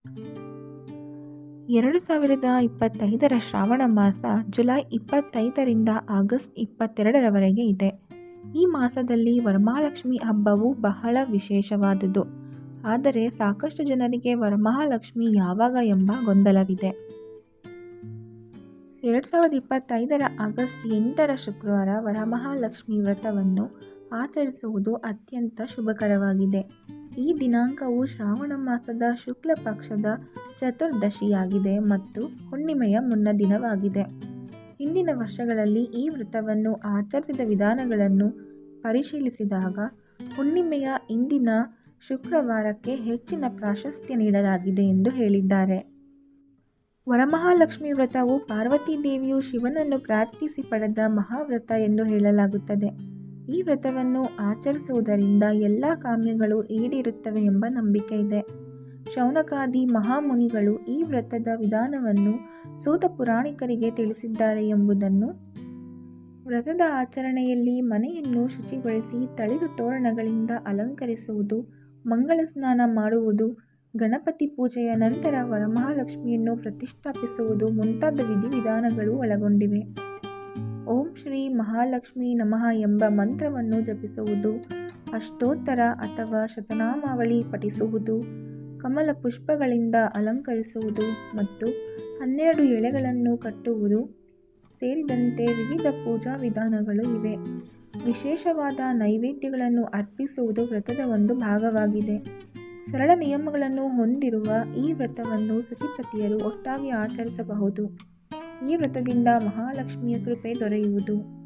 2025ರ ಶ್ರಾವಣ ಮಾಸ July 25ರಿಂದ August 22ರವರೆಗೆ ಇದೆ. ಈ ಮಾಸದಲ್ಲಿ ವರಮಹಾಲಕ್ಷ್ಮಿ ಹಬ್ಬವು ಬಹಳ ವಿಶೇಷವಾದುದು. ಆದರೆ ಸಾಕಷ್ಟು ಜನರಿಗೆ ವರಮಹಾಲಕ್ಷ್ಮಿ ಯಾವಾಗ ಎಂಬ ಗೊಂದಲವಿದೆ. 2025ರ ಆಗಸ್ಟ್ 8ರ ಶುಕ್ರವಾರ ವರಮಹಾಲಕ್ಷ್ಮಿ ವ್ರತವನ್ನು ಆಚರಿಸುವುದು ಅತ್ಯಂತ ಶುಭಕರವಾಗಿದೆ. ಈ ದಿನಾಂಕವು ಶ್ರಾವಣ ಮಾಸದ ಶುಕ್ಲ ಪಕ್ಷದ ಚತುರ್ದಶಿಯಾಗಿದೆ ಮತ್ತು ಹುಣ್ಣಿಮೆಯ ಮುನ್ನ ದಿನವಾಗಿದೆ. ಹಿಂದಿನ ವರ್ಷಗಳಲ್ಲಿ ಈ ವ್ರತವನ್ನು ಆಚರಿಸಿದ ವಿಧಾನಗಳನ್ನು ಪರಿಶೀಲಿಸಿದಾಗ ಹುಣ್ಣಿಮೆಯ ಇಂದಿನ ಶುಕ್ರವಾರಕ್ಕೆ ಹೆಚ್ಚಿನ ಪ್ರಾಶಸ್ತ್ಯ ನೀಡಲಾಗಿದೆ ಎಂದು ಹೇಳಿದ್ದಾರೆ. ವರಮಹಾಲಕ್ಷ್ಮಿ ವ್ರತವು ಪಾರ್ವತೀ ದೇವಿಯು ಶಿವನನ್ನು ಪ್ರಾರ್ಥಿಸಿ ಪಡೆದ ಮಹಾವ್ರತ ಎಂದು ಹೇಳಲಾಗುತ್ತದೆ. ಈ ವ್ರತವನ್ನು ಆಚರಿಸುವುದರಿಂದ ಎಲ್ಲ ಕಾಮ್ಯಗಳು ಈಡೇರುತ್ತವೆ ಎಂಬ ನಂಬಿಕೆ ಇದೆ. ಶೌನಕಾದಿ ಮಹಾಮುನಿಗಳು ಈ ವ್ರತದ ವಿಧಾನವನ್ನು ಸೂತ ಪುರಾಣಿಕರಿಗೆ ತಿಳಿಸಿದ್ದಾರೆ ಎಂಬುದನ್ನು. ವ್ರತದ ಆಚರಣೆಯಲ್ಲಿ ಮನೆಯನ್ನು ಶುಚಿಗೊಳಿಸಿ ತಳಿರು ತೋರಣಗಳಿಂದ ಅಲಂಕರಿಸುವುದು, ಮಂಗಳ ಸ್ನಾನ ಮಾಡುವುದು, ಗಣಪತಿ ಪೂಜೆಯ ನಂತರ ವರಮಹಾಲಕ್ಷ್ಮಿಯನ್ನು ಪ್ರತಿಷ್ಠಾಪಿಸುವುದು ಮುಂತಾದ ವಿಧಿವಿಧಾನಗಳು ಒಳಗೊಂಡಿವೆ. ಓಂ ಶ್ರೀ ಮಹಾಲಕ್ಷ್ಮೀ ನಮಃ ಎಂಬ ಮಂತ್ರವನ್ನು ಜಪಿಸುವುದು, ಅಷ್ಟೋತ್ತರ ಅಥವಾ ಶತನಾಮಾವಳಿ ಪಠಿಸುವುದು, ಕಮಲ ಪುಷ್ಪಗಳಿಂದ ಅಲಂಕರಿಸುವುದು ಮತ್ತು 12 ಎಳೆಗಳನ್ನು ಕಟ್ಟುವುದು ಸೇರಿದಂತೆ ವಿವಿಧ ಪೂಜಾ ವಿಧಾನಗಳು ಇವೆ. ವಿಶೇಷವಾದ ನೈವೇದ್ಯಗಳನ್ನು ಅರ್ಪಿಸುವುದು ವ್ರತದ ಒಂದು ಭಾಗವಾಗಿದೆ. ಸರಳ ನಿಯಮಗಳನ್ನು ಹೊಂದಿರುವ ಈ ವ್ರತವನ್ನು ಸತಿಪತಿಯರು ಒಟ್ಟಾಗಿ ಆಚರಿಸಬಹುದು. ಈ ವ್ರತದಿಂದ ಮಹಾಲಕ್ಷ್ಮಿಯ ಕೃಪೆ ದೊರೆಯುವುದು.